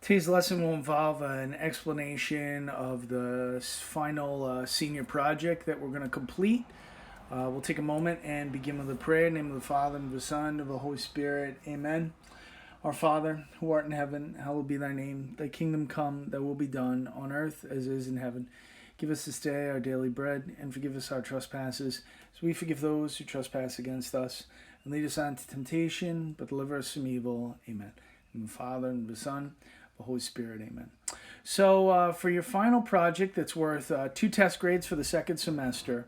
Today's lesson will involve an explanation of the final senior project that we're going to complete. We'll take a moment and begin with a prayer. In the name of the Father, and of the Son, and of the Holy Spirit. Amen. Our Father, who art in heaven, hallowed be thy name. Thy kingdom come, thy will be done, on earth as it is in heaven. Give us this day our daily bread, and forgive us our trespasses, as we forgive those who trespass against us. And lead us not into temptation, but deliver us from evil. Amen. In the Father, and the Son, the Holy Spirit. Amen. So for your final project that's worth 2 test grades for the second semester,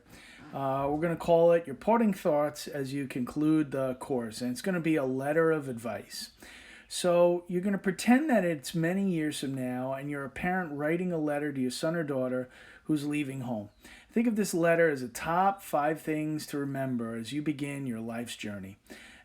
we're going to call it your parting thoughts as you conclude the course. And it's going to be a letter of advice. So you're going to pretend that it's many years from now and you're a parent writing a letter to your son or daughter who's leaving home. Think of this letter as the top 5 things to remember as you begin your life's journey.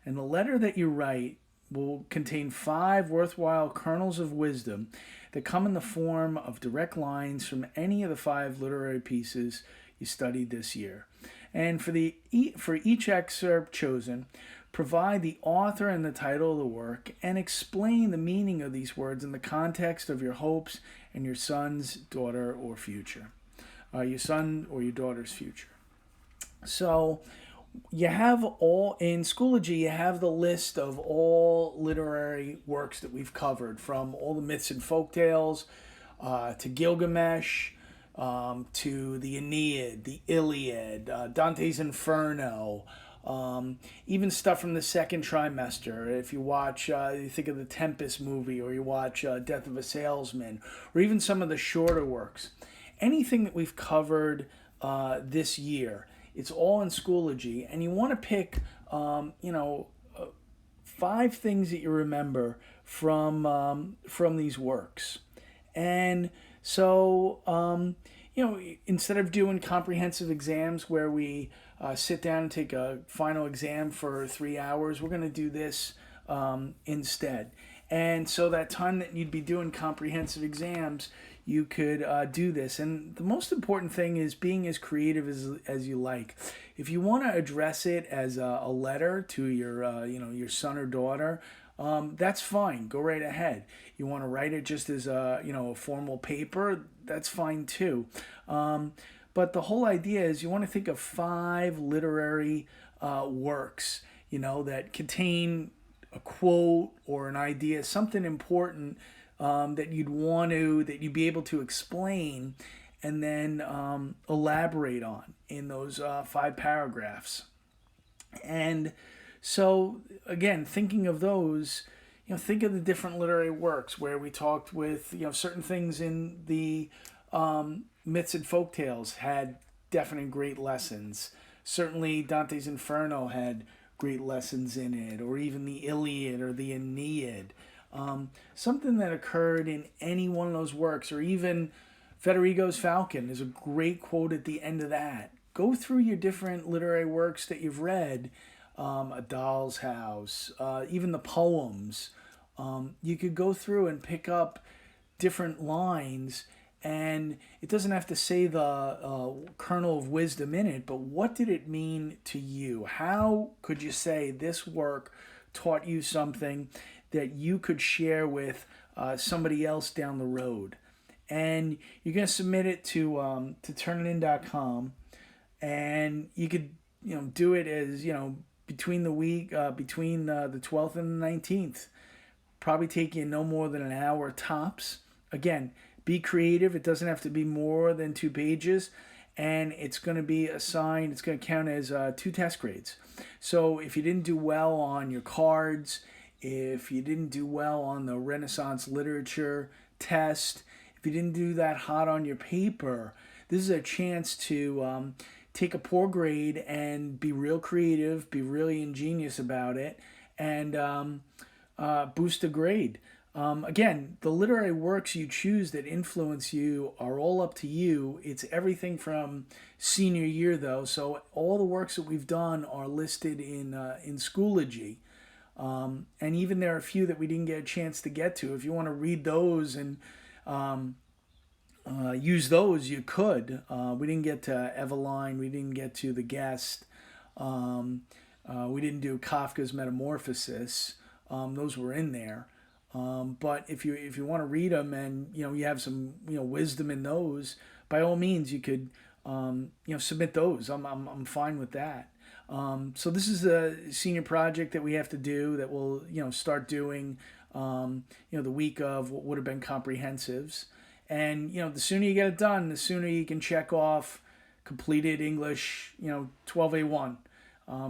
And the letter that you write will contain 5 worthwhile kernels of wisdom that come in the form of direct lines from any of the 5 literary pieces you studied this year. And for each excerpt chosen, provide the author and the title of the work and explain the meaning of these words in the context of your hopes and your son's, daughter, or future. Your son or your daughter's future. So you have all in Schoology, you have the list of all literary works that we've covered, from all the myths and folktales to Gilgamesh, to the Aeneid, the Iliad, Dante's Inferno, even stuff from the second trimester. If you watch, you think of the Tempest movie, or you watch Death of a Salesman, or even some of the shorter works. Anything that we've covered this year, it's all in Schoology, and you want to pick, 5 things that you remember from these works. And so, instead of doing comprehensive exams where we sit down and take a final exam for 3 hours, we're going to do this instead. And so that time that you'd be doing comprehensive exams, you could do this. And the most important thing is being as creative as you like. If you want to address it as a letter to your son or daughter, that's fine. Go right ahead. You want to write it just as a formal paper, that's fine too. But the whole idea is you want to think of 5 literary works, that contain a quote or an idea, something important that you'd be able to explain and then elaborate on in those 5 paragraphs. And so, again, thinking of those, think of the different literary works where we talked with, certain things in the myths and folktales had definite great lessons. Certainly Dante's Inferno had great lessons in it, or even the Iliad or the Aeneid. Something that occurred in any one of those works, or even Federico's Falcon is a great quote at the end of that. Go through your different literary works that you've read, A Doll's House, even the poems. You could go through and pick up different lines, and it doesn't have to say the kernel of wisdom in it, but what did it mean to you? How could you say this work taught you something that you could share with somebody else down the road? And you're going to submit it to turnitin.com, and you could do it as between the week between the 12th and the 19th. Probably take you no more than an hour tops. Again, be creative. It doesn't have to be more than 2 pages, and it's going to be assigned. It's going to count as 2 test grades. So if you didn't do well on your cards, if you didn't do well on the Renaissance literature test, if you didn't do that hot on your paper, this is a chance to take a poor grade and be real creative, be really ingenious about it, and boost a grade. Again, the literary works you choose that influence you are all up to you. It's everything from senior year, though, so all the works that we've done are listed in Schoology. And even there are a few that we didn't get a chance to get to. If you want to read those and use those, you could. We didn't get to Eveline. We didn't get to The Guest. We didn't do Kafka's Metamorphosis. Those were in there. But if you want to read them and you have some wisdom in those, by all means you could submit those. I'm fine with that. So this is a senior project that we have to do that we'll start doing the week of what would have been comprehensives. And the sooner you get it done, the sooner you can check off completed English 12A1,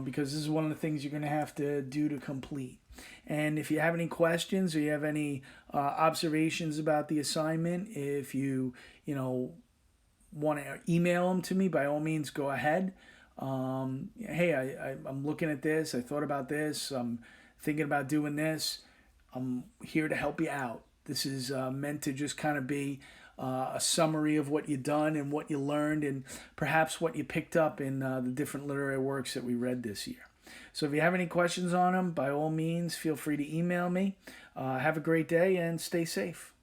because this is one of the things you're going to have to do to complete. And if you have any questions or you have any observations about the assignment, if you want to email them to me, by all means go ahead. Hey, I'm looking at this. I thought about this. I'm thinking about doing this. I'm here to help you out. This is meant to just kind of be a summary of what you've done and what you learned and perhaps what you picked up in the different literary works that we read this year. So if you have any questions on them, by all means, feel free to email me. Have a great day and stay safe.